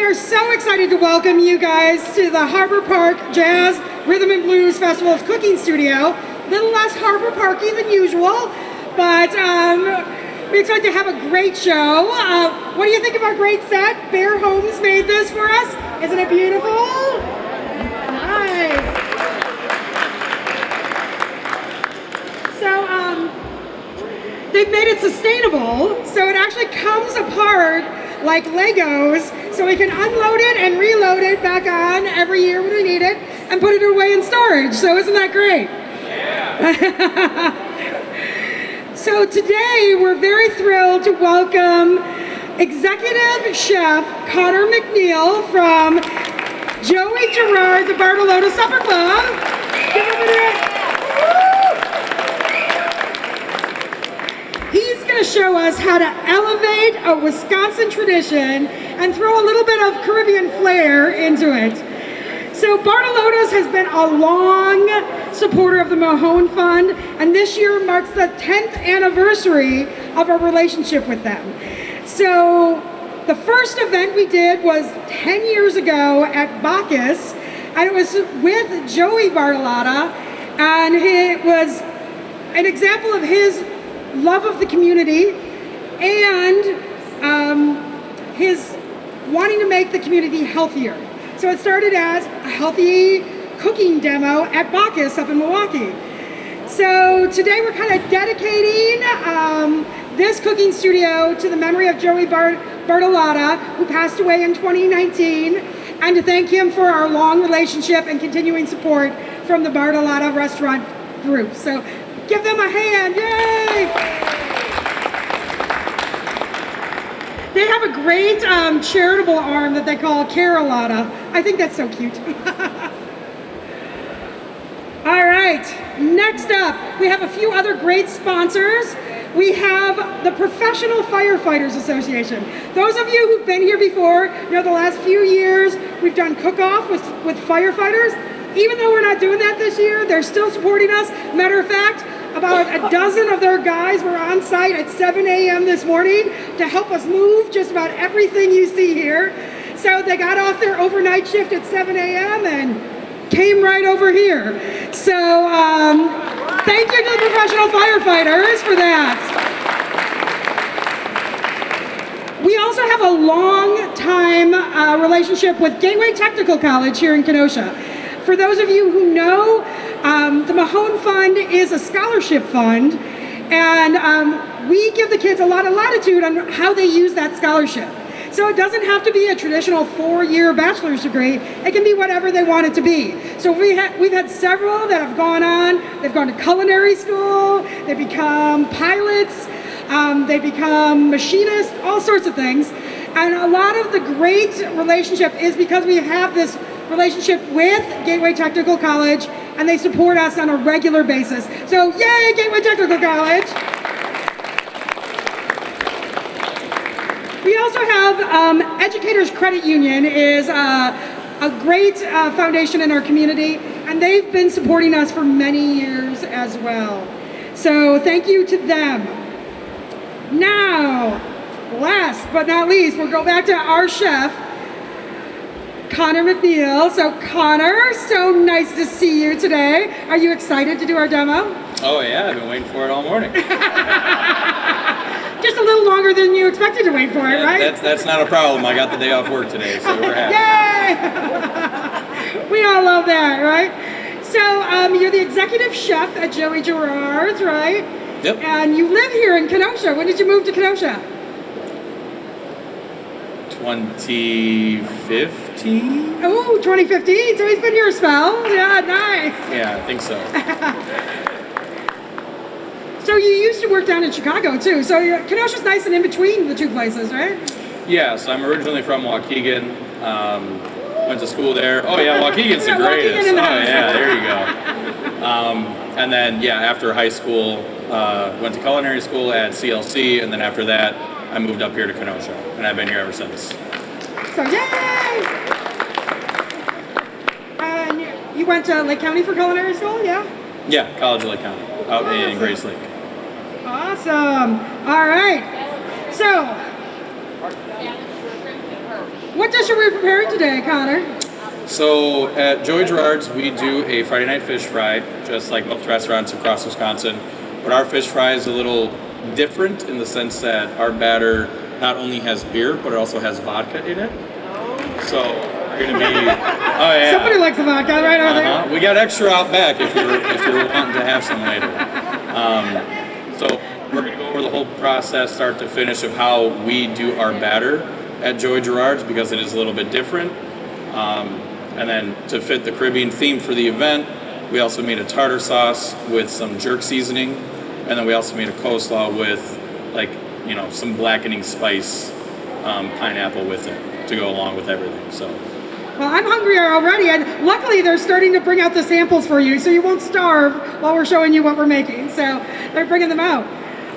are so excited to welcome you guys to the Harbor Park Jazz Rhythm and Blues Festival's cooking studio. A little less Harbor Parky than usual, but we expect to have a great show. What do you think of our great set? Bear Homes made this for us. Isn't it beautiful? Nice. So they've made it sustainable, so it actually comes apart like Legos, so we can unload it and reload it back on every year when we need it and put it away in storage. So isn't that great? Yeah. So today we're very thrilled to welcome Executive Chef Connor McNeill from Joey Gerard's Bartolotta Supper Club. Give him a minute. He's going to show us how to elevate a Wisconsin tradition and throw a little bit of Caribbean flair into it. So Bartolotta's has been a long supporter of the Mahone Fund, and this year marks the 10th anniversary of our relationship with them. So the first event we did was 10 years ago at Bacchus, and it was with Joey Bartolotta, and it was an example of his love of the community and his wanting to make the community healthier. So it started as a healthy cooking demo at Bacchus up in Milwaukee. So today we're kind of dedicating this cooking studio to the memory of Joey Bartolotta, who passed away in 2019, and to thank him for our long relationship and continuing support from the Bartolotta Restaurant Group. So give them a hand, yay! They have a great charitable arm that they call Carolotta. I think that's so cute. All right, next up, we have a few other great sponsors. We have the Professional Firefighters Association. Those of you who've been here before know the last few years we've done cook-off with firefighters. Even though we're not doing that this year, they're still supporting us. Matter of fact, about a dozen of their guys were on site at 7 a.m. this morning to help us move just about everything you see here. So they got off their overnight shift at 7 a.m. and came right over here. So thank you to the professional firefighters for that. We also have a long time relationship with Gateway Technical College here in Kenosha. For those of you who know, the Mahone Fund is a scholarship fund, and we give the kids a lot of latitude on how they use that scholarship. So it doesn't have to be a traditional 4-year bachelor's degree. It can be whatever they want it to be. So we've had several that have gone on. They've gone to culinary school. They become pilots. They become machinists, all sorts of things. And a lot of the great relationship is because we have this relationship with Gateway Technical College, and they support us on a regular basis. So yay, Gateway Technical College! We also have Educators Credit Union is a great foundation in our community, and they've been supporting us for many years as well. So thank you to them. Now, last but not least, we'll go back to our chef, Connor McNeill. So Connor, so nice to see you today. Are you excited to do our demo? Oh yeah, I've been waiting for it all morning. Just a little longer than you expected to wait for it, right? That's not a problem. I got the day off work today, so we're happy. Yay! We all love that, right? So you're the executive chef at Joey Gerard's, right? Yep. And you live here in Kenosha. When did you move to Kenosha? 2015? Oh, 2015. So he's been here a spell. Yeah, nice. Yeah, I think so. So you used to work down in Chicago too. So Kenosha's nice and in between the two places, right? Yeah, so I'm originally from Waukegan. Went to school there. Oh yeah, Waukegan's the greatest. Oh yeah, there you go. And then yeah, after high school, went to culinary school at CLC, and then after that, I moved up here to Kenosha, and I've been here ever since. So yay! And you went to Lake County for culinary school, yeah? Yeah, College of Lake County, out in Grace Lake. Awesome. All right. So What dish are we preparing today, Connor? So at Joey Gerard's, we do a Friday night fish fry, just like most restaurants across Wisconsin. But our fish fry is a little different in the sense that our batter not only has beer, but it also has vodka in it. So we're gonna be, oh yeah. Somebody likes the vodka, right? Over We got extra out back if you're wanting to have some later. So we're gonna go over the whole process, start to finish, of how we do our batter at Joey Gerard's, because it is a little bit different. And then to fit the Caribbean theme for the event, we also made a tartar sauce with some jerk seasoning, and then we also made a coleslaw with some blackening spice pineapple with it to go along with everything. So. Well, I'm hungrier already, and luckily they're starting to bring out the samples for you, so you won't starve while we're showing you what we're making. So they're bringing them out.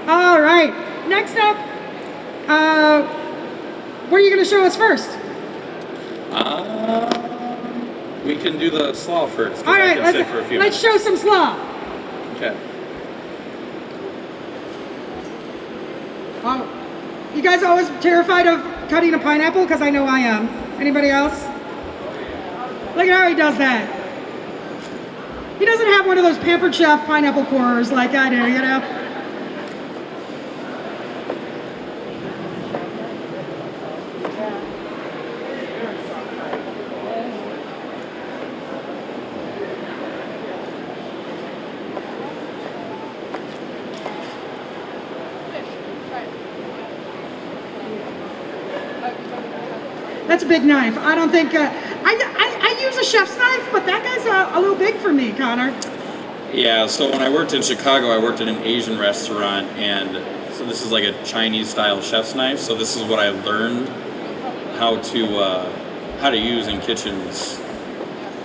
All right. Next up, what are you going to show us first? We can do the slaw first. All right, let's show some slaw. Okay. Oh, you guys always terrified of cutting a pineapple? Because I know I am. Anybody else? Look at how he does that. He doesn't have one of those Pampered Chef pineapple cores like I do, you know? That's a big knife. I don't think, I use a chef's knife, but that guy's a little big for me, Connor. Yeah, so when I worked in Chicago, I worked at an Asian restaurant, and so this is like a Chinese-style chef's knife. So this is what I learned how to use in kitchens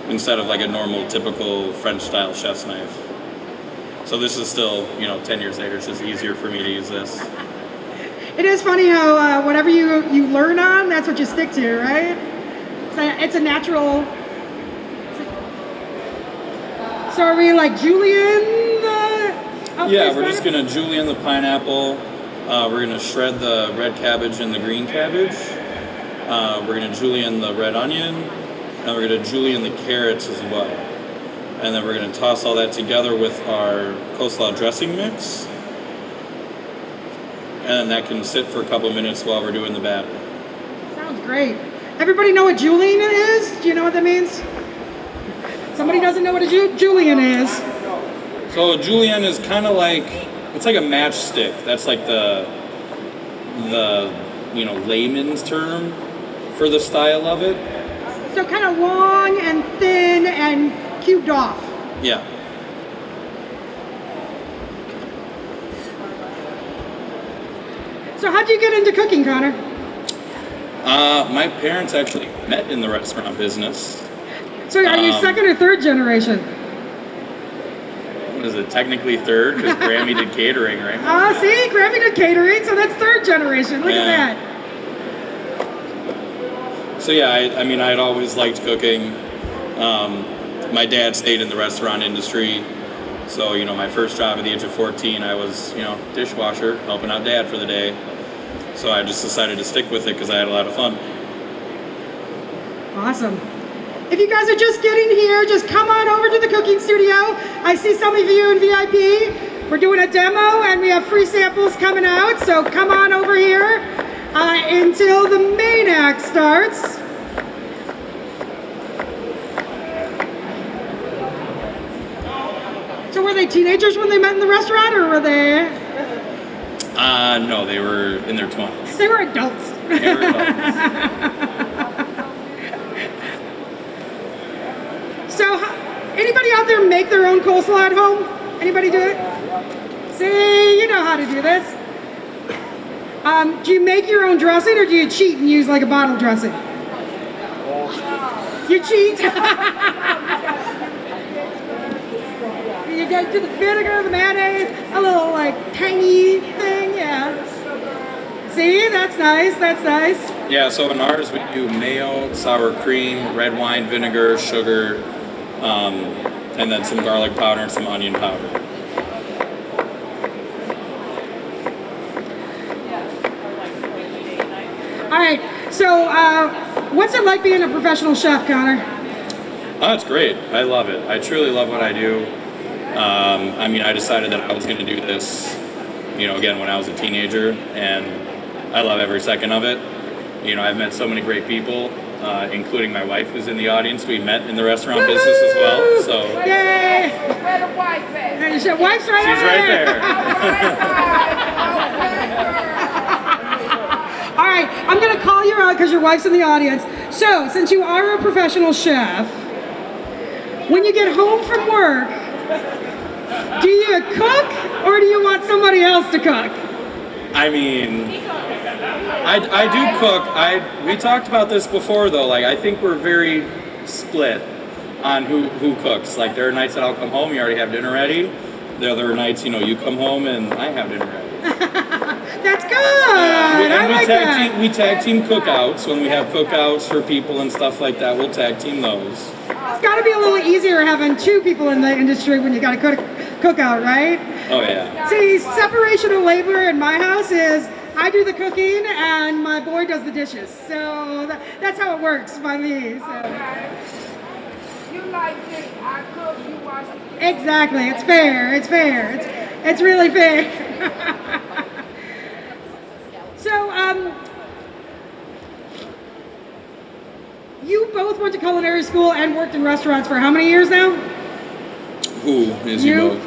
instead of like a normal, typical French-style chef's knife. So this is still, 10 years later, it's just easier for me to use this. It is funny how whatever you learn on, that's what you stick to, right? It's a natural. So are we like julienne Yeah, we're just gonna julienne the pineapple. We're gonna shred the red cabbage and the green cabbage. We're gonna julienne the red onion, and we're gonna julienne the carrots as well. And then we're gonna toss all that together with our coleslaw dressing mix. And that can sit for a couple minutes while we're doing the batter. Sounds great. Everybody know what julienne is? Do you know what that means? Somebody doesn't know what a julienne is. So a julienne is kind of like, it's like a matchstick. That's like the layman's term for the style of it. So kind of long and thin and cubed off. Yeah. So how'd you get into cooking, Connor? My parents actually met in the restaurant business. So are you second or third generation? What is it, technically third? Because Grammy did catering, right? See, Grammy did catering, so that's third generation. Look at that. So yeah, I'd always liked cooking. My dad stayed in the restaurant industry. So, my first job at the age of 14, I was, dishwasher, helping out dad for the day. So I just decided to stick with it because I had a lot of fun. Awesome. If you guys are just getting here, just come on over to the cooking studio. I see some of you in VIP. We're doing a demo and we have free samples coming out. So come on over here until the main act starts. So were they teenagers when they met in the restaurant, or were they? No, they were in their 20s. They were adults. They were adults. So, anybody out there make their own coleslaw at home? Anybody do it? See, you know how to do this. Do you make your own dressing, or do you cheat and use like a bottle dressing? You cheat. You go to the vinegar, the mayonnaise, a little like tangy thing, yeah. See, that's nice, that's nice. Yeah, so in ours we do mayo, sour cream, red wine vinegar, sugar, and then some garlic powder and some onion powder. All right, So, what's it like being a professional chef, Connor? Oh, it's great. I love it. I truly love what I do. I mean, I decided that I was going to do this, again, when I was a teenager, and I love every second of it. I've met so many great people, including my wife who's in the audience. We met in the restaurant business as well. So, yay! Where the wife at? Your wife's right she's right there. All right, I'm going to call you out because your wife's in the audience. So, since you are a professional chef, when you get home from work, do you cook or do you want somebody else to cook? I mean, I do cook. We talked about this before, though. Like, I think we're very split on who cooks. Like, there are nights that I'll come home, you already have dinner ready. The other nights, you come home and I have dinner ready. That's good. We tag team cookouts. When we have cookouts for people and stuff like that, we'll tag team those. It's got to be a little easier having two people in the industry when you got to cook out, right? Oh, yeah. See, separation of labor in my house is I do the cooking and my boy does the dishes. So that's how it works by me. So. Okay. You like this, I cook, you watch it. Exactly. It's fair. It's really fair. So, you both went to culinary school and worked in restaurants for how many years now? Who is you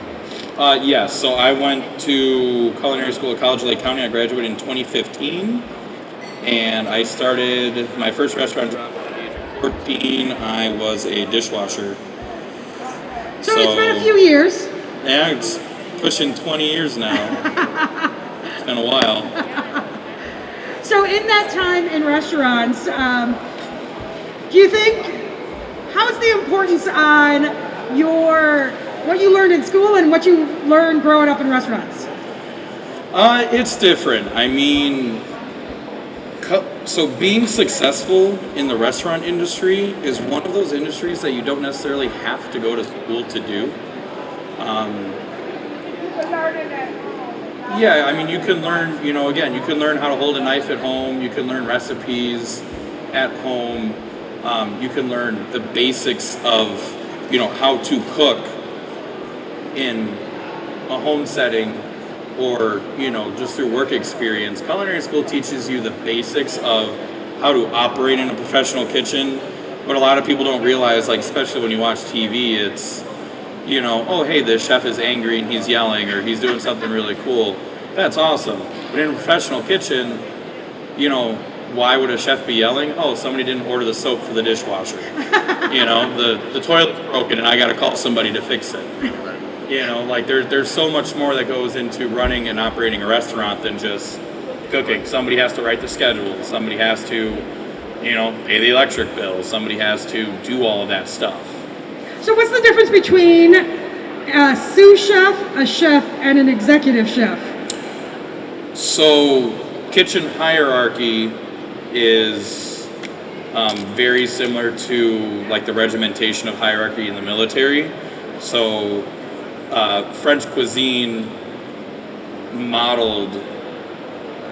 both? Yes, so I went to culinary school at College of Lake County. I graduated in 2015, and I started my first restaurant job at the age of 14. I was a dishwasher. So it's been a few years. Yeah, it's pushing 20 years now. It's been a while. So in that time in restaurants, do you think, how's the importance on what you learned in school and what you learned growing up in restaurants? It's different. I mean, so being successful in the restaurant industry is one of those industries that you don't necessarily have to go to school to do. You can learn it at home. Yeah, I mean, you can learn, again, you can learn how to hold a knife at home. You can learn recipes at home. You can learn the basics of, how to cook in a home setting or, just through work experience. Culinary school teaches you the basics of how to operate in a professional kitchen. What a lot of people don't realize, like, especially when you watch TV, it's, oh, hey, this chef is angry and he's yelling or he's doing something really cool. That's awesome. But in a professional kitchen, why would a chef be yelling? Oh, somebody didn't order the soap for the dishwasher. The toilet's broken and I got to call somebody to fix it. Like there's so much more that goes into running and operating a restaurant than just cooking. Somebody has to write the schedule. Somebody has to, pay the electric bill. Somebody has to do all of that stuff. So what's the difference between a sous chef, a chef, and an executive chef? So kitchen hierarchy is very similar to like the regimentation of hierarchy in the military. So French cuisine modeled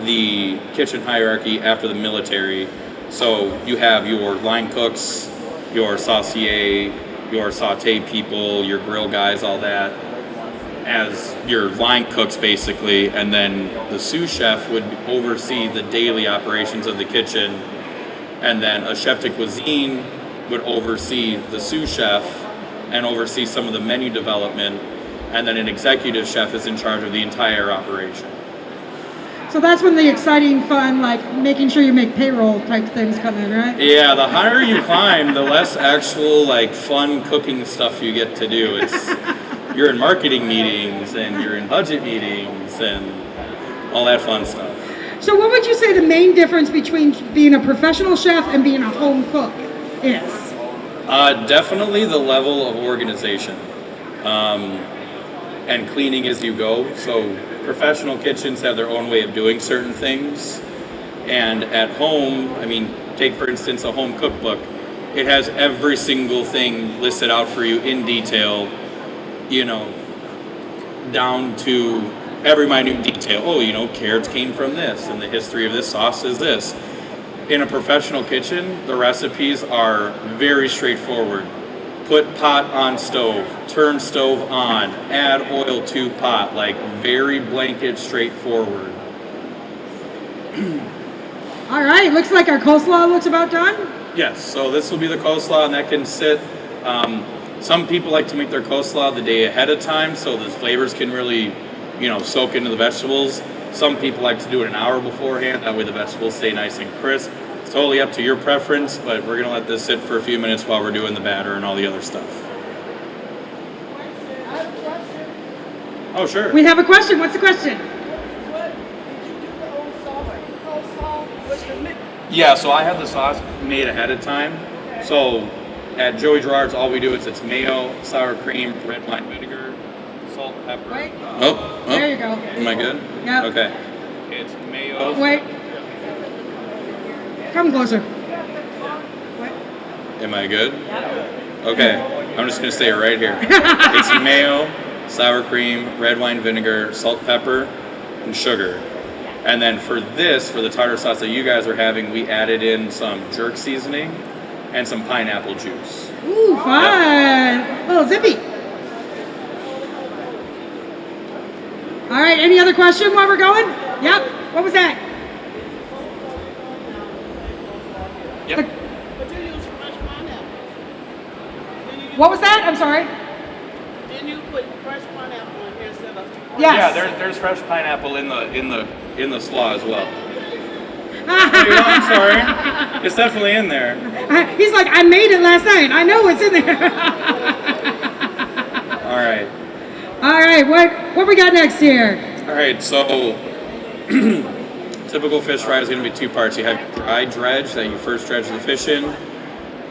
the kitchen hierarchy after the military. So you have your line cooks, your saucier, your saute people, your grill guys, all that, as your line cooks basically, and then the sous chef would oversee the daily operations of the kitchen, and then a chef de cuisine would oversee the sous chef and oversee some of the menu development, and then an executive chef is in charge of the entire operation. So that's when the exciting, fun, like making sure you make payroll type things come in, right? Yeah, the higher you climb, the less actual like fun cooking stuff you get to do. You're in marketing meetings and you're in budget meetings and all that fun stuff. So what would you say the main difference between being a professional chef and being a home cook is? Definitely the level of organization and cleaning as you go. So professional kitchens have their own way of doing certain things. And at home, I mean, take for instance a home cookbook. It has every single thing listed out for you in detail, down to every minute detail. Oh, carrots came from this and the history of this sauce is this. In a professional kitchen, the recipes are very straightforward. Put pot on stove, turn stove on, add oil to pot, like very blanket straightforward. All right, looks like our coleslaw looks about done. Yes, so this will be the coleslaw, and that can sit. Some people like to make their coleslaw the day ahead of time, so the flavors can really, soak into the vegetables. Some people like to do it an hour beforehand, that way the vegetables stay nice and crisp. It's totally up to your preference, but we're gonna let this sit for a few minutes while we're doing the batter and all the other stuff. I have a question. Oh, sure. We have a question. What's the question? What did you do the old coleslaw with the mix? Yeah, so I have the sauce made ahead of time. So at Joey Gerard's, all we do is it's mayo, sour cream, red wine vinegar, salt, pepper. Wait. Oh, There you go. am I good? Yep. Okay. It's mayo. Wait. Come closer. Wait. Am I good? Okay. I'm just gonna stay right here. It's mayo, sour cream, red wine vinegar, salt, pepper, and sugar. And then for the tartar sauce that you guys are having, we added in some jerk seasoning and some pineapple juice. Ooh, fun. Little zippy. All right, any other question while we're going? Yep. What was that? Yep. But you use fresh pineapple. What was that? I'm sorry. Then you put fresh pineapple in here instead of. Yes. Yeah, there's fresh pineapple in the slaw as well. I'm sorry. It's definitely in there. He's like, I made it last night. I know it's in there. All right. All right, what we got next here? All right, so typical fish fry is going to be two parts. You have dry dredge that you first dredge the fish in,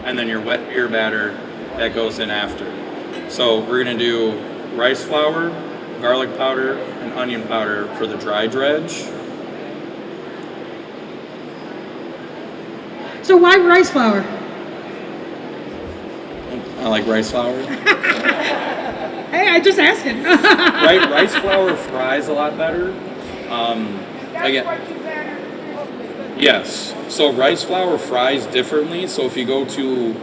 and then your wet beer batter that goes in after. So we're going to do rice flour, garlic powder, and onion powder for the dry dredge. So why rice flour? I like rice flour. Hey, I just asking. Rice flour fries a lot better. Again, What you better? yes. So rice flour fries differently. So if you go to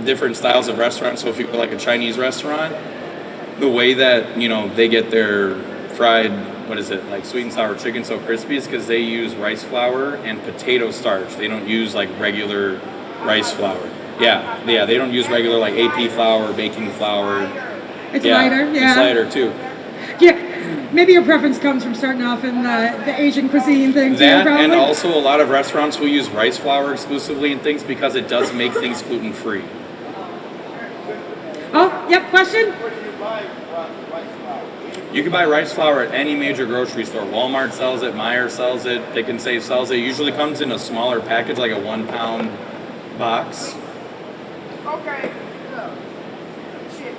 different styles of restaurants, so if you go like a Chinese restaurant, the way that they get their fried, like sweet and sour chicken so crispy is because they use rice flour and potato starch. They don't use like regular rice flour. Yeah. They don't use regular like AP flour, baking flour. It's lighter, yeah. It's lighter too. Yeah, maybe your preference comes from starting off in the Asian cuisine thing too, That probably. and also a lot of restaurants will use rice flour exclusively in things because it does make things gluten free. Oh, yep, question? You can buy rice flour at any major grocery store. Walmart sells it, Meijer sells it, Pick and Save sells it. It usually comes in a smaller package, like a 1 pound box. Okay, look. Shit.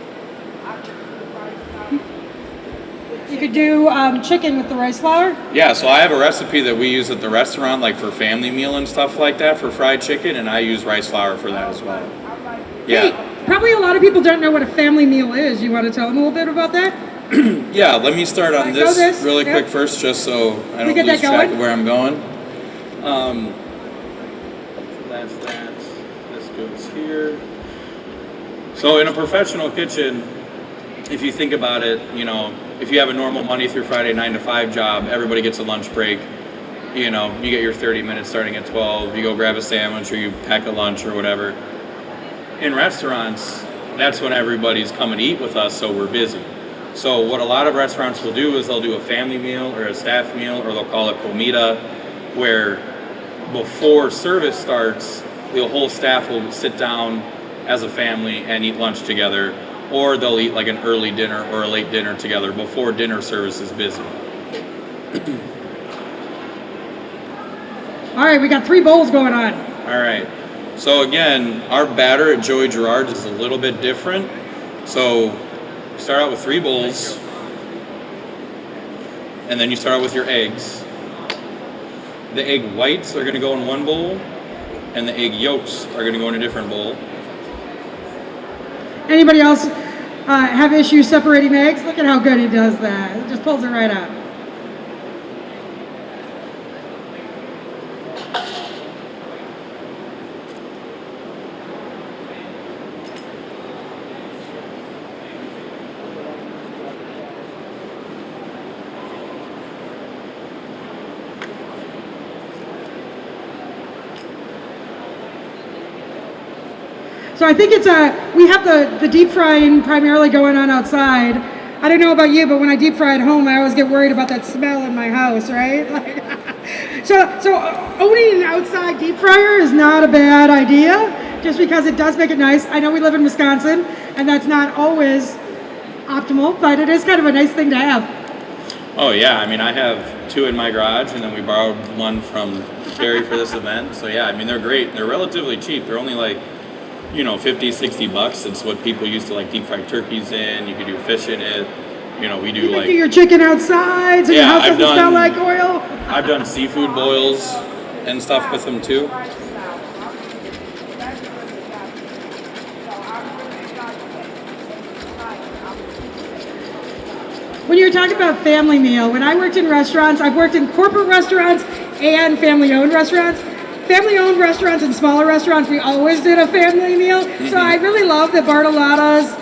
You could do chicken with the rice flour. Yeah, so I have a recipe that we use at the restaurant, like for family meal and stuff like that, for fried chicken, and I use rice flour for that as well. Yeah. Hey, probably a lot of people don't know what a family meal is. You want to tell them a little bit about that? Yeah, let me start on Go this, really yep. quick first, just so I We don't get lose that track going? of where I'm going. That's that. This goes here. So in a professional kitchen, if you think about it, if you have a normal Monday through Friday 9 to 5 job, everybody gets a lunch break. You get your 30 minutes starting at 12. You go grab a sandwich or you pack a lunch or whatever. In restaurants, that's when everybody's coming to eat with us, so we're busy. So what a lot of restaurants will do is they'll do a family meal or a staff meal, or they'll call it comida, where before service starts, the whole staff will sit down as a family and eat lunch together, or they'll eat like an early dinner or a late dinner together before dinner service is busy. All right, we got 3 bowls going on. All right. So again, our batter at Joey Gerard's is a little bit different. So start out with 3 bowls, and then you start out with your eggs. The egg whites are going to go in one bowl, and the egg yolks are going to go in a different bowl. Anybody else have issues separating eggs? Look at how good he does that. It just pulls it right out. So I think we have the deep frying primarily going on outside. I don't know about you, but when I deep fry at home, I always get worried about that smell in my house, right? So owning an outside deep fryer is not a bad idea, just because it does make it nice. I know we live in Wisconsin, and that's not always optimal, but it is kind of a nice thing to have. Oh yeah, I mean I have 2 in my garage, and then we borrowed one from Teri for this event. So yeah, I mean they're great. They're relatively cheap. They're only like, $50-$60. It's what people used to like deep fry turkeys in. You could do fish in it. We do You can like do your chicken outside, so your house doesn't smell like oil. I've done seafood boils and stuff with them too. When you're talking about family meal, when I worked in restaurants, I've worked in corporate restaurants and family-owned restaurants. Family-owned restaurants and smaller restaurants, we always did a family meal. Mm-hmm. So I really love that Bartolotta's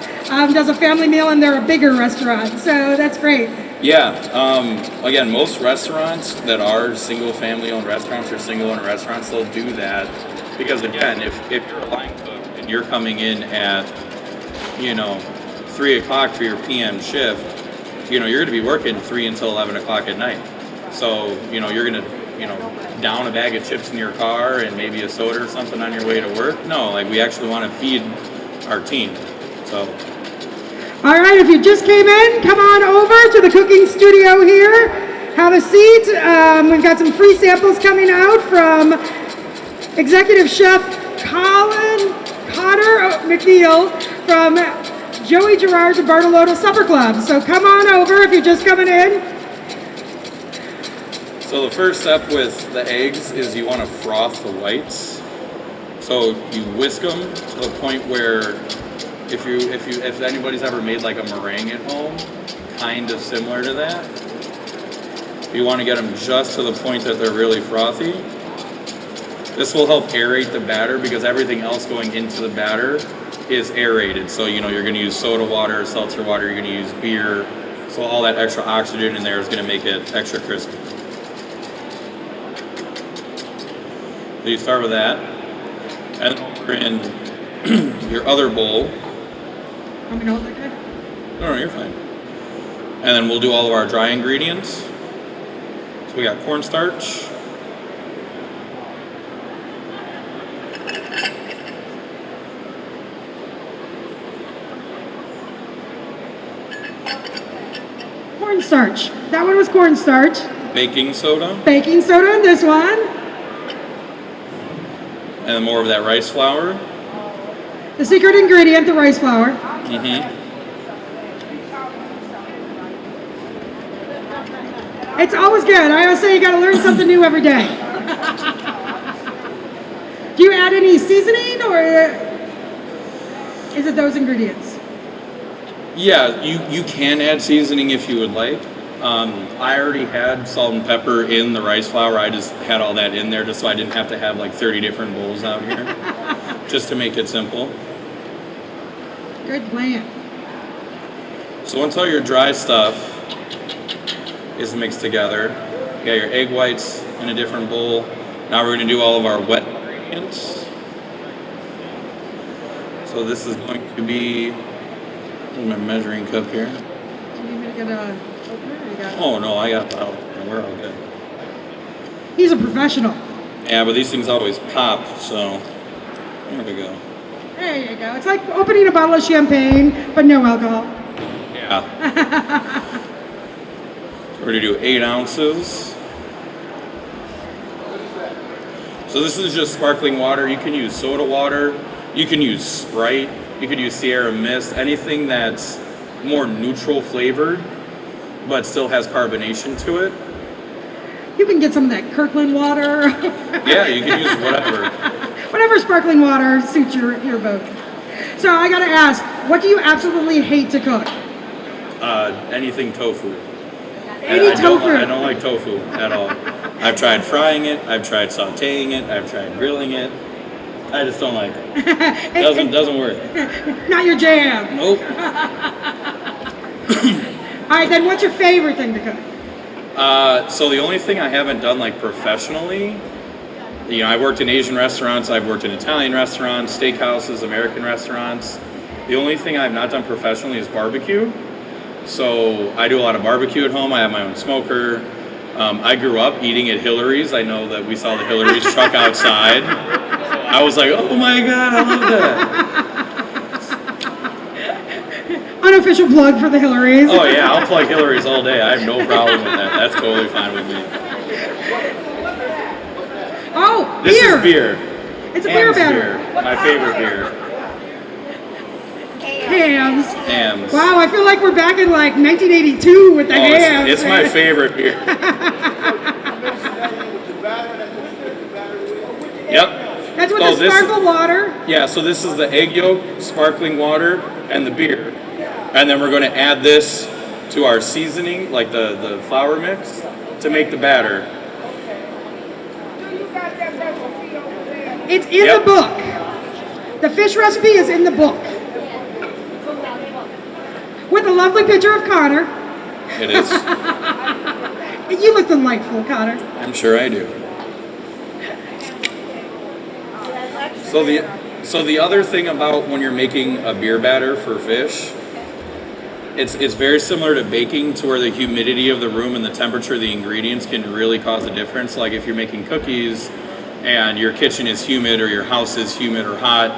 does a family meal, and they're a bigger restaurant. So that's great. Yeah. Again, most restaurants that are single family-owned restaurants or single-owned restaurants, they'll do that because, again, if you're a line cook and you're coming in at 3 o'clock for your PM shift, you're going to be working 3 until 11 o'clock at night. So you're going to down a bag of chips in your car and maybe a soda or something on your way to work. No, like we actually want to feed our team. So. All right, if you just came in, come on over to the cooking studio here. Have a seat. We've got some free samples coming out from Executive Chef Colin Cotter McNeill from Joey Gerard's Bartolotta Supper Club. So come on over if you're just coming in. So the first step with the eggs is you want to froth the whites. So you whisk them to the point where if anybody's ever made like a meringue at home, kind of similar to that, you want to get them just to the point that they're really frothy. This will help aerate the batter because everything else going into the batter is aerated. So you're going to use soda water, seltzer water, you're going to use beer. So all that extra oxygen in there is going to make it extra crispy. So you start with that, and over in your other bowl. Want me to hold that guy? No, you're fine. And then we'll do all of our dry ingredients. So we got cornstarch. Cornstarch. That one was cornstarch. Baking soda. Baking soda in this one. And then more of that rice flour. The secret ingredient, the rice flour. Mm-hmm. It's always good. I always say you got to learn something new every day. Do you add any seasoning, or is it those ingredients? Yeah, you can add seasoning if you would like. I already had salt and pepper in the rice flour. I just had all that in there just so I didn't have to have like 30 different bowls out here. Just to make it simple. Good plan. So once all your dry stuff is mixed together, you got your egg whites in a different bowl. Now we're going to do all of our wet ingredients. So this is going to be my measuring cup here. Do you need me to get a opener? Or you got it? Oh no, I got the opener. We're all good. He's a professional. Yeah, but these things always pop, so there we go. There you go. It's like opening a bottle of champagne, but no alcohol. Yeah. We're going to do 8 ounces. So this is just sparkling water. You can use soda water. You can use Sprite. You could use Sierra Mist. Anything that's more neutral flavored, but still has carbonation to it. You can get some of that Kirkland water. Yeah, you can use whatever. Whatever sparkling water suits your boat. So I gotta ask, what do you absolutely hate to cook? Anything tofu. Any tofu? I don't like tofu at all. I've tried frying it. I've tried sautéing it. I've tried grilling it. I just don't like it. Doesn't work. Not your jam. Nope. All right, then what's your favorite thing to cook? So the only thing I haven't done like professionally I've worked in Asian restaurants, I've worked in Italian restaurants, steakhouses, American restaurants. The only thing I've not done professionally is barbecue. So I do a lot of barbecue at home. I have my own smoker. I grew up eating at Hillary's. I know that we saw the Hillary's truck outside. I was like, oh my God, I love that. Unofficial plug for the Hillary's. Oh yeah, I'll plug Hillary's all day. I have no problem with that. That's totally fine with me. Oh, This beer. is beer. It's a beer Ham's batter. beer. My favorite beer. Hams. Hams. Wow, I feel like we're back in like 1982 with the hams. It's my favorite beer. Yep. That's with So the sparkle water. Yeah, so this is the egg yolk, sparkling water, and the beer. And then we're going to add this to our seasoning, like the flour mix, to make the batter. Do you got that recipe over there? It's in Yep. the book. The fish recipe is in the book. With a lovely picture of Connor. It is. You look delightful, Connor. I'm sure I do. So the other thing about when you're making a beer batter for fish, it's very similar to baking, to where the humidity of the room and the temperature of the ingredients can really cause a difference. Like if you're making cookies and your kitchen is humid or your house is humid or hot,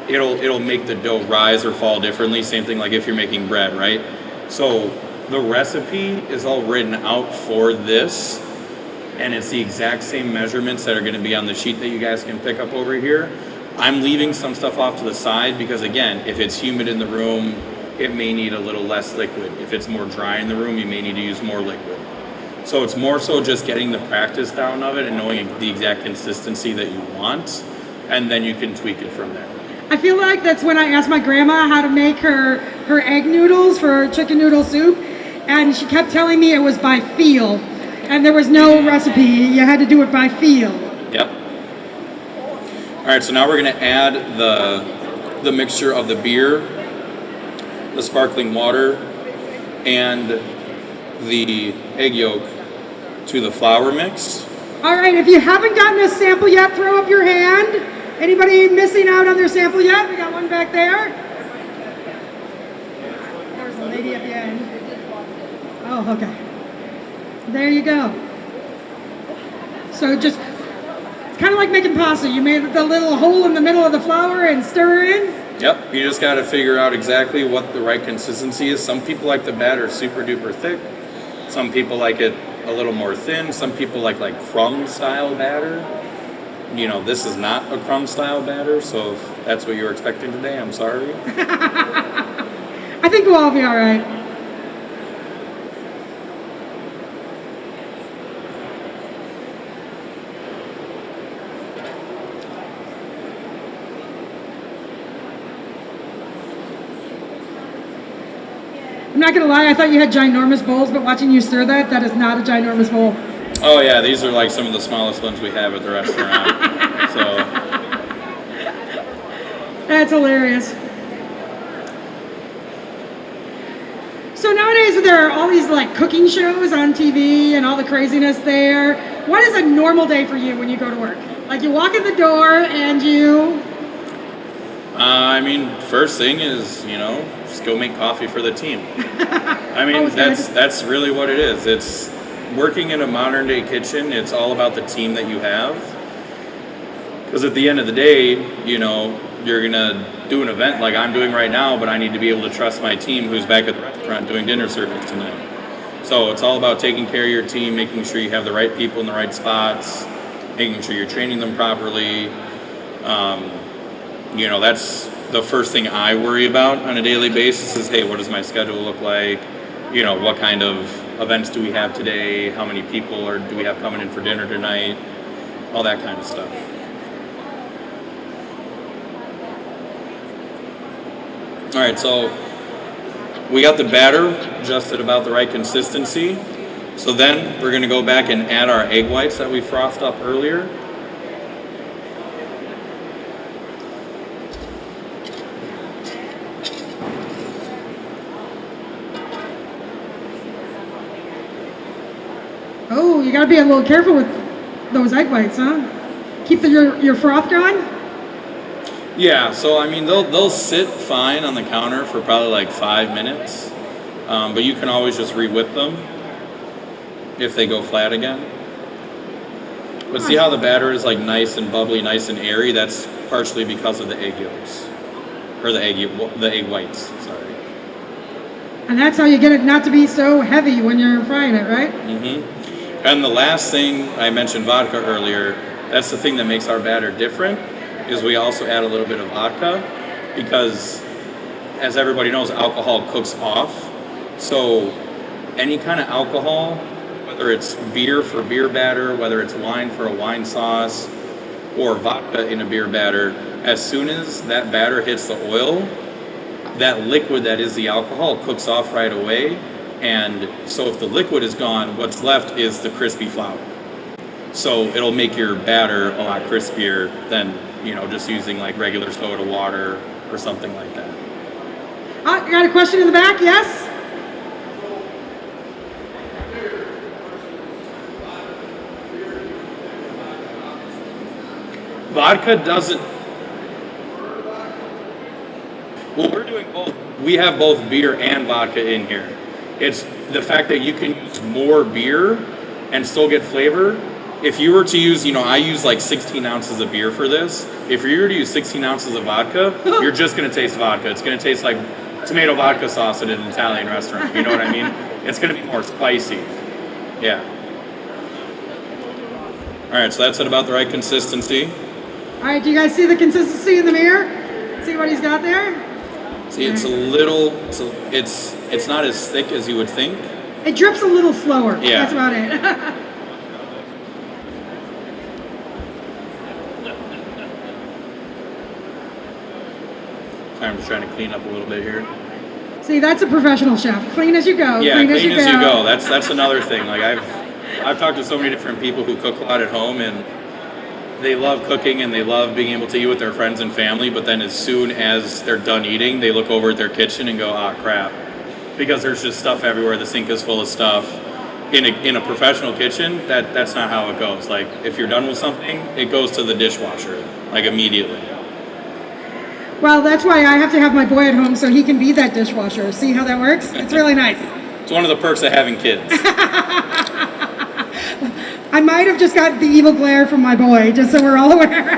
it'll make the dough rise or fall differently. Same thing like if you're making bread, right? So the recipe is all written out for this, and it's the exact same measurements that are going to be on the sheet that you guys can pick up over here. I'm leaving some stuff off to the side because, again, if it's humid in the room, it may need a little less liquid. If it's more dry in the room, you may need to use more liquid. So it's more so just getting the practice down of it and knowing the exact consistency that you want, and then you can tweak it from there. I feel like that's when I asked my grandma how to make her egg noodles for chicken noodle soup, and she kept telling me it was by feel, and there was no recipe. You had to do it by feel. Yep. All right, so now we're going to add the mixture of the beer, the sparkling water, and the egg yolk to the flour mix. All right, if you haven't gotten a sample yet, throw up your hand. Anybody missing out on their sample yet? We got one back there. There's a lady at the end. Oh, okay. There you go. So it's kind of like making pasta. You made the little hole in the middle of the flour and stir in. Yep, you just got to figure out exactly what the right consistency is. Some people like the batter super duper thick. Some people like it a little more thin. Some people like crumb style batter. This is not a crumb style batter, so if that's what you were expecting today, I'm sorry. I think we'll all be all right. I'm not gonna lie, I thought you had ginormous bowls, but watching you stir that is not a ginormous bowl. Oh yeah, these are like some of the smallest ones we have at the restaurant. So That's hilarious. So nowadays there are all these cooking shows on TV and all the craziness there. What is a normal day for you when you go to work? Like you walk in the door and you... first thing is, just go make coffee for the team. That's really what it is. It's working in a modern day kitchen. It's all about the team that you have. Because at the end of the day, you're gonna do an event like I'm doing right now, but I need to be able to trust my team who's back at the restaurant doing dinner service tonight. So it's all about taking care of your team, making sure you have the right people in the right spots, making sure you're training them properly. That's the first thing I worry about on a daily basis is, hey, what does my schedule look like? What kind of events do we have today? How many people do we have coming in for dinner tonight? All that kind of stuff. All right, so we got the batter just at about the right consistency. So then we're going to go back and add our egg whites that we frothed up earlier. Oh, you gotta be a little careful with those egg whites, huh? keep your froth going? Yeah, so I mean, they'll sit fine on the counter for probably like 5 minutes, but you can always just re-whip them if they go flat again. But see how the batter is like nice and bubbly, nice and airy? That's partially because of the egg yolks, or the egg whites. Sorry. And that's how you get it not to be so heavy when you're frying it, right? Mm-hmm. And the last thing, I mentioned vodka earlier. That's the thing that makes our batter different. Is we also add a little bit of vodka because, as everybody knows, alcohol cooks off. So any kind of alcohol, whether it's beer for beer batter, whether it's wine for a wine sauce, or vodka in a beer batter, as soon as that batter hits the oil, that liquid that is the alcohol cooks off right away. And so if the liquid is gone, what's left is the crispy flour. So it'll make your batter a lot crispier than, just using like regular soda water or something like that. You got a question in the back? Yes? Vodka doesn't. Well, we're doing both. We have both beer and vodka in here. It's the fact that you can use more beer and still get flavor. If you were to use, I use like 16 ounces of beer for this. If you were to use 16 ounces of vodka, you're just going to taste vodka. It's going to taste like tomato vodka sauce at an Italian restaurant. You know what I mean? It's going to be more spicy. Yeah. All right, so that's at about the right consistency. All right, do you guys see the consistency in the mirror? See what he's got there? See, it's a little, it's not as thick as you would think. It drips a little slower. Yeah. That's about it. I'm just trying to clean up a little bit here. See, that's a professional chef. Clean as you go. Yeah, clean as you go. That's another thing. Like I've talked to so many different people who cook a lot at home, and they love cooking and they love being able to eat with their friends and family. But then as soon as they're done eating, they look over at their kitchen and go, "Ah, crap," because there's just stuff everywhere. The sink is full of stuff. In a professional kitchen, that's not how it goes. Like if you're done with something, it goes to the dishwasher like immediately. Well, that's why I have to have my boy at home so he can be that dishwasher. See how that works? It's really nice. It's one of the perks of having kids. I might have just got the evil glare from my boy, just so we're all aware.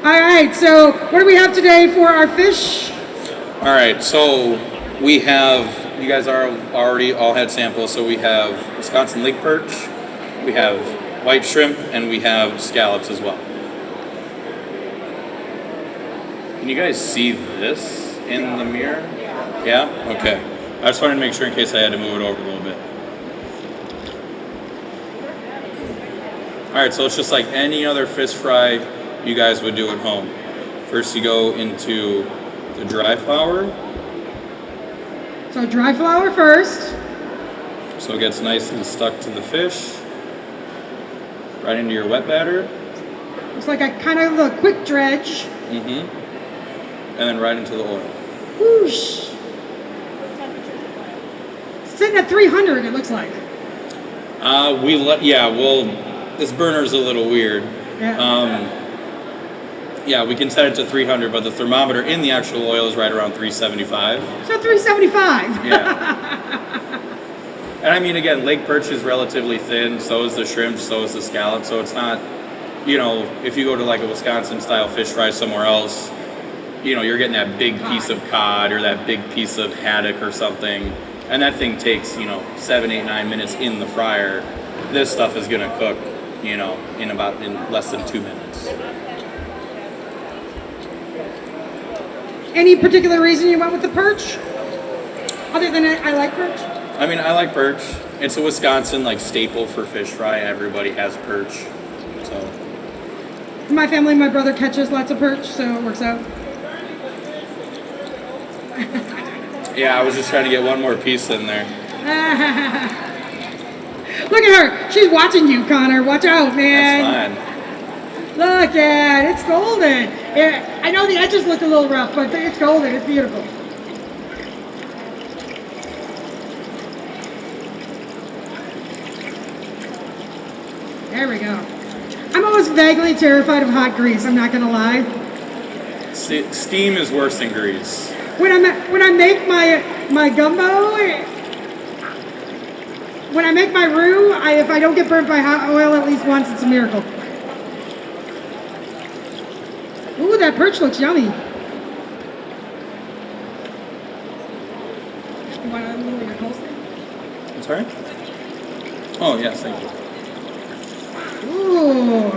All right, so what do we have today for our fish? All right, so we have, you guys are already all had samples, so we have Wisconsin lake perch, we have white shrimp, and we have scallops as well. Can you guys see this in the mirror? Yeah? Okay. I just wanted to make sure in case I had to move it over a little bit. Alright, so it's just like any other fish fry you guys would do at home. First you go into the dry flour. So dry flour first. So it gets nice and stuck to the fish. Right into your wet batter. It's like a kind of a quick dredge. Mm-hmm. And then right into the oil. Whoosh. Sitting at 300, it looks like. This burner's a little weird. Yeah. We can set it to 300, but the thermometer in the actual oil is right around 375. So 375. Yeah. And I mean, again, lake perch is relatively thin, so is the shrimp, so is the scallop, so it's not, if you go to like a Wisconsin-style fish fry somewhere else, you're getting that big piece of cod or that big piece of haddock or something, and that thing takes, 7, 8, 9 minutes in the fryer. This stuff is going to cook, in less than 2 minutes. Any particular reason you went with the perch? Other than I like perch? I mean, I like perch. It's a Wisconsin staple for fish fry. Everybody has perch. So my family, my brother catches lots of perch, so it works out. Yeah, I was just trying to get one more piece in there. Look at her. She's watching you, Connor. Watch out, man. That's fine. Look at it. It's golden. Yeah, I know the edges look a little rough, but it's golden. It's beautiful. There we go. just vaguely terrified of hot grease, I'm not gonna lie. Steam is worse than grease. When I make my gumbo, when I make my roux, if I don't get burnt by hot oil at least once, it's a miracle. Ooh, that perch looks yummy. You want a little of your coleslaw? I'm sorry? Oh, yes, thank you. Ooh.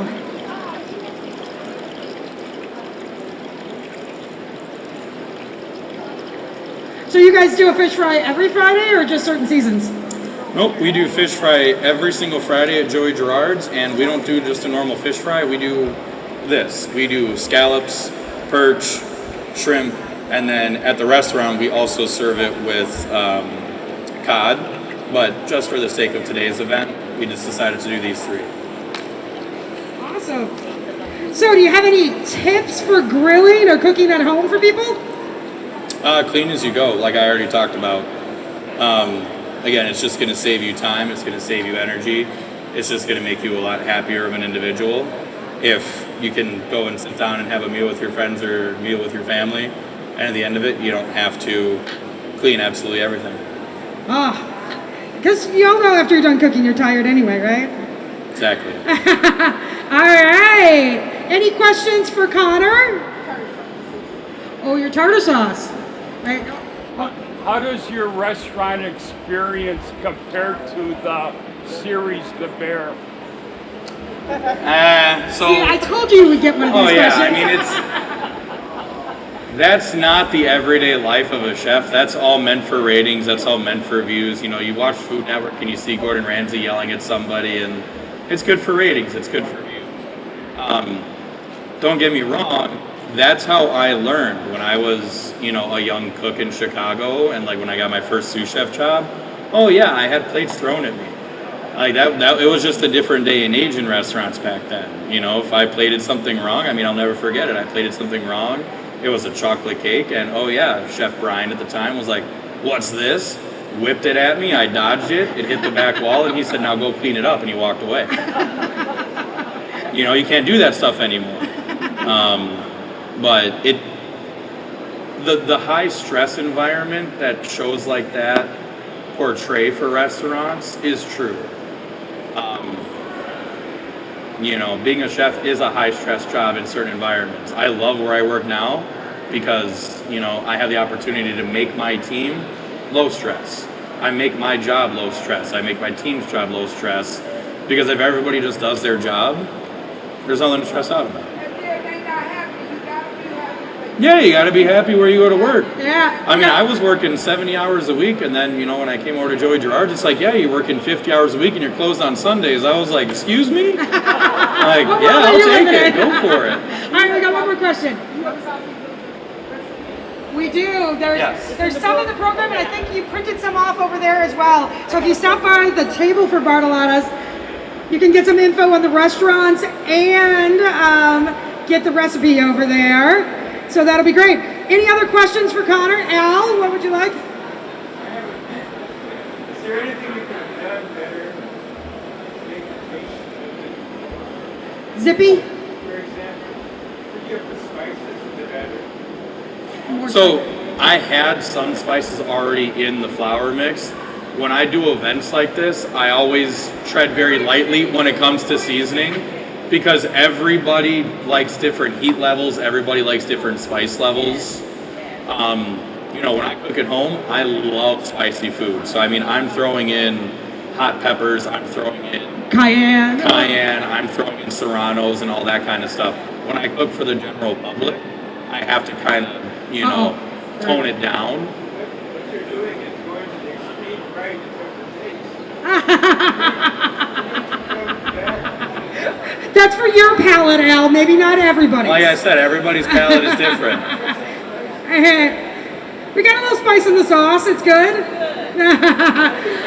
So you guys do a fish fry every Friday or just certain seasons? Nope, we do fish fry every single Friday at Joey Gerard's, and we don't do just a normal fish fry. We do this. We do scallops, perch, shrimp, and then at the restaurant we also serve it with cod. But just for the sake of today's event, we just decided to do these three. Awesome. So do you have any tips for grilling or cooking at home for people? Clean as you go, like I already talked about. Again, it's just going to save you time. It's going to save you energy. It's just going to make you a lot happier of an individual. If you can go and sit down and have a meal with your friends or a meal with your family, and at the end of it, you don't have to clean absolutely everything. Because you all know after you're done cooking, you're tired anyway, right? Exactly. All right. Any questions for Connor? Oh, your tartar sauce. Right. How does your restaurant experience compare to the series The Bear? See, I told you we'd get one of these questions. I mean, that's not the everyday life of a chef. That's all meant for ratings. That's all meant for views. You know, you watch Food Network and you see Gordon Ramsay yelling at somebody, and it's good for ratings. It's good for views. Don't get me wrong. That's how I learned when I was, a young cook in Chicago, and like when I got my first sous chef job. Oh yeah, I had plates thrown at me. Like that it was just a different day and age in restaurants back then. If I plated something wrong, I'll never forget it. I plated something wrong. It was a chocolate cake, and oh yeah, Chef Brian at the time was like, "What's this?" Whipped it at me. I dodged it. It hit the back wall, and he said, "Now go clean it up," and he walked away. You can't do that stuff anymore. But the high stress environment that shows like that portray for restaurants is true. Being a chef is a high stress job in certain environments. I love where I work now because, I have the opportunity to make my team low stress. I make my job low stress. I make my team's job low stress because if everybody just does their job, there's nothing to stress out about. Yeah, you got to be happy where you go to work. Yeah. I was working 70 hours a week, and then, when I came over to Joey Gerard's, it's like, yeah, you're working 50 hours a week and you're closed on Sundays. I was like, excuse me? Like, yeah, I'll take it. Go for it. All right, we got one more question. We do. There's some in the program, and I think you printed some off over there as well. So if you stop by the table for Bartolotta's, you can get some info on the restaurants and get the recipe over there. So that'll be great. Any other questions for Connor? Al, what would you like? Is there anything you could have done better to make the taste? Zippy? For example, could you have the spices in the batter? So I had some spices already in the flour mix. When I do events like this, I always tread very lightly when it comes to seasoning because everybody likes different heat levels, everybody likes different spice levels. When I cook at home, I love spicy food. So I'm throwing in hot peppers, I'm throwing in Cayenne, I'm throwing in serranos and all that kind of stuff. When I cook for the general public, I have to kind of, tone it down. What you're doing is going to the extreme right in terms of taste. That's for your palate, Al, maybe not everybody's. Like I said, everybody's palate is different. We got a little spice in the sauce, it's good.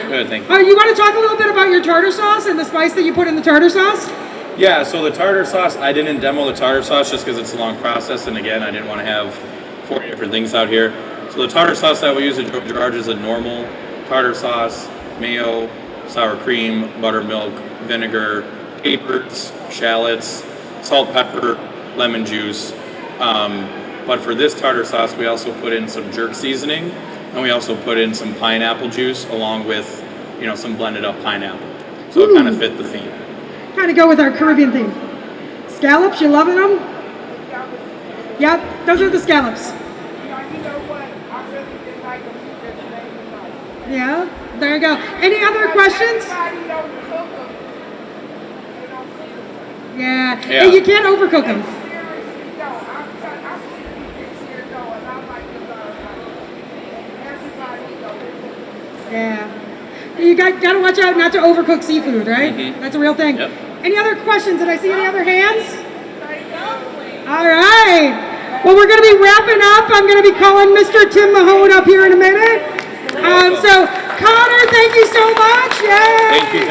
Good, thank you. You want to talk a little bit about your tartar sauce and the spice that you put in the tartar sauce? Yeah, so the tartar sauce, I didn't demo the tartar sauce just because it's a long process, and again, I didn't want to have 40 different things out here. So the tartar sauce that we use at Joey Gerard's is a normal tartar sauce, mayo, sour cream, buttermilk, vinegar, capers, shallots, salt, pepper, lemon juice. But for this tartar sauce, we also put in some jerk seasoning, and we also put in some pineapple juice along with, some blended up pineapple. So it kind of fit the theme. Kind of go with our Caribbean theme. Scallops, you loving them? Yep, those are the scallops. You know what? I really didn't like them. You just made me like. Yeah, there you go. Any other questions? Everybody don't cook them. They don't cook them. Yeah. Yeah. And you can't overcook them. Seriously, don't. I'm 66 years old, and I like to learn. Everybody don't. Yeah. You got to watch out not to overcook seafood, right? Mhm. That's a real thing. Yep. Any other questions? Did I see any other hands? All right. Well, we're going to be wrapping up. I'm going to be calling Mr. Tim Mahone up here in a minute. So, Connor, thank you so much. Yay. Thank you.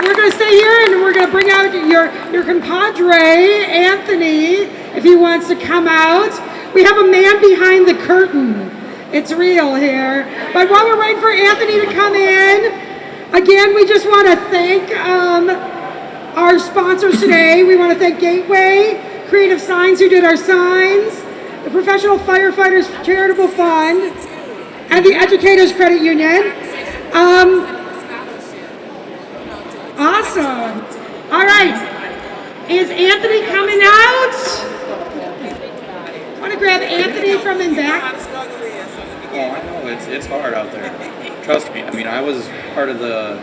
We're going to stay here and we're going to bring out your compadre, Anthony, if he wants to come out. We have a man behind the curtain. It's real here. But while we're waiting for Anthony to come in, again, we just want to thank our sponsors today. We want to thank Gateway, Creative Signs, who did our signs, the Professional Firefighters Charitable Fund, and the Educators Credit Union. Awesome. All right. Is Anthony coming out? I want to grab Anthony from in back. Oh, I know, it's hard out there. Trust me. I mean, I was part of the...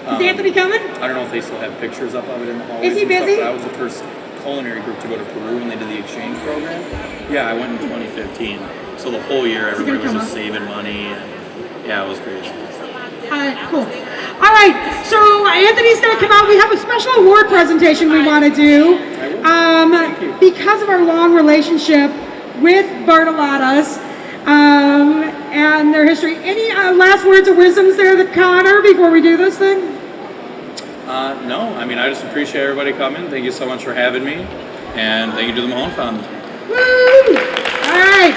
Is Anthony coming? I don't know if they still have pictures up of it in the hallways. Is he and stuff, busy? but I was the first culinary group to go to Peru when they did the exchange program. Yeah, I went in 2015. So the whole year, everybody was just saving money. And yeah, it was great. All right, cool. All right, so Anthony's going to come out. We have a special award presentation we want to do. Because of our long relationship with Bartolotta's and their history. Any last words of wisdoms there, Connor, before we do this thing? No, I mean, I just appreciate everybody coming. Thank you so much for having me. And thank you to the Mahone Fund. Woo! All right.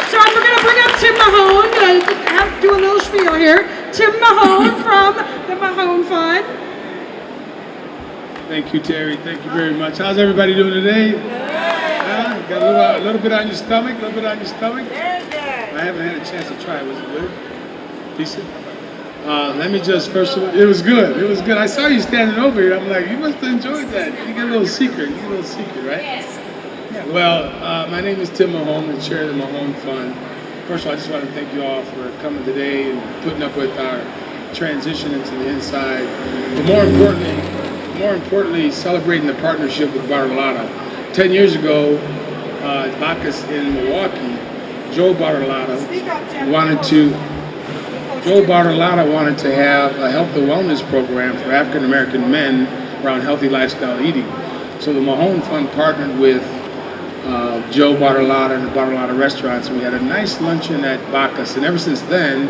So we're going to bring up Tim Mahone, do a little spiel here. Tim Mahone from the Mahone Fund. Thank you, Terry. Thank you very much. How's everybody doing today? Got a little bit on your stomach? A little bit on your stomach? I haven't had a chance to try it. Was it good? Decent? Let me just, first of all, it was good. It was good. I saw you standing over here. I'm like, you must have enjoyed that. You get a little secret. Right? Yes. Well, my name is Tim Mahone, the chair of the Mahone Fund. First of all, I just want to thank you all for coming today and putting up with our transition into the inside. But more importantly, celebrating the partnership with Bartolotta. 10 years ago, at Bacchus in Milwaukee, Joe Bartolotta wanted to have a health and wellness program for African American men around healthy lifestyle eating. So the Mahone Fund partnered with Joe Bartolotta and the Bartolotta restaurants, and we had a nice luncheon at Bacchus. And ever since then,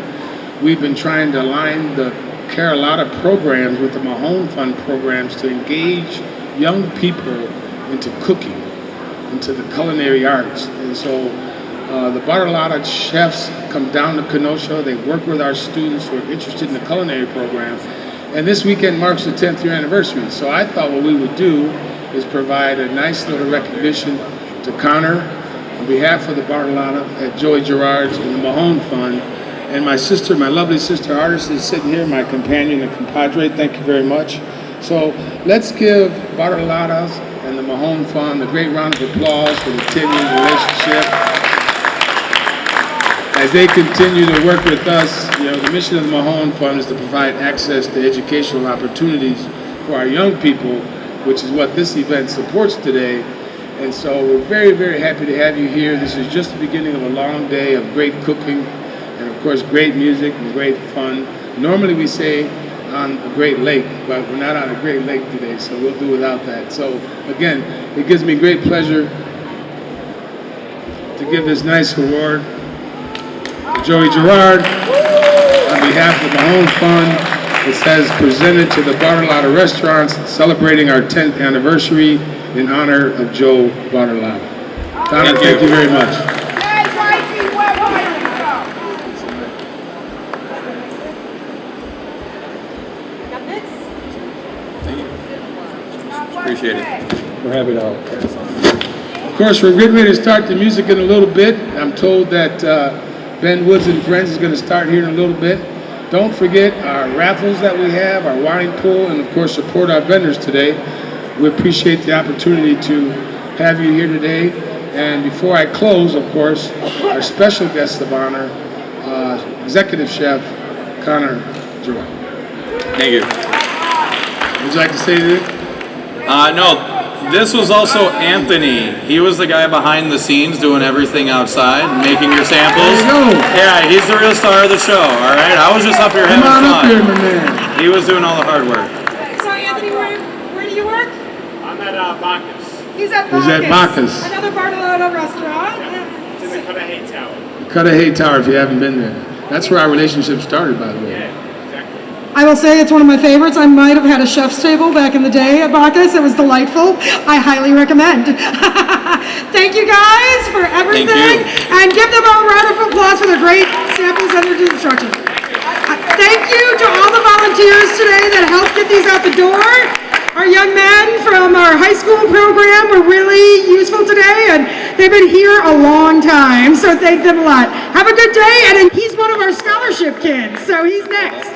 we've been trying to align the Carolina programs with the Mahone Fund programs to engage young people into cooking, into the culinary arts. And so the Bartolotta chefs come down to Kenosha. They work with our students who are interested in the culinary program. And this weekend marks the 10th year anniversary. So I thought what we would do is provide a nice little recognition to Connor on behalf of the Bartolotta at Joey Gerard's and the Mahone Fund. And my sister, my lovely sister artist, is sitting here, my companion and compadre. Thank you very much. So let's give Bartolotta's and the Mahone Fund a great round of applause for the 10-year relationship. As they continue to work with us, the mission of the Mahone Fund is to provide access to educational opportunities for our young people, which is what this event supports today. And so we're very, very happy to have you here. This is just the beginning of a long day of great cooking and, of course, great music and great fun. Normally we say on a great lake, but we're not on a great lake today, so we'll do without that. So, again, it gives me great pleasure to give this nice award to Joey Gerard on behalf of the Mahone Fund. It says presented to the Bartolotta restaurants celebrating our 10th anniversary in honor of Joe Bartolotta. Donna, thank you very much. Appreciate it. We're happy to help. Of course, we're getting ready to start the music in a little bit. I'm told that Ben Woods and Friends is going to start here in a little bit. Don't forget our raffles that we have, our wine pool, and of course support our vendors today. We appreciate the opportunity to have you here today. And before I close, of course, our special guest of honor, Executive Chef Connor Joy. Thank you. Would you like to say anything? No. This was also Anthony. He was the guy behind the scenes doing everything outside, making your samples. There you go. Yeah, he's the real star of the show, all right? I was just up here having Come on fun. up here, my man. He was doing all the hard work. So Anthony, where do you work? I'm at Bacchus. He's at He's at Bacchus. Another Bartolotta restaurant. It's in the Cudahy Tower. Cudahy Tower, if you haven't been there. That's where our relationship started, by the way. Yeah, exactly. I will say it's one of my favorites. I might have had a chef's table back in the day at Bacchus. It was delightful. I highly recommend. Thank you guys for everything. Thank you. And give them a round of applause for their great samples and their instructions. Thank you to all the volunteers today that helped get these out the door. Our young men from our high school program were really useful today, and they've been here a long time, so thank them a lot. Have a good day, and he's one of our scholarship kids, so he's next.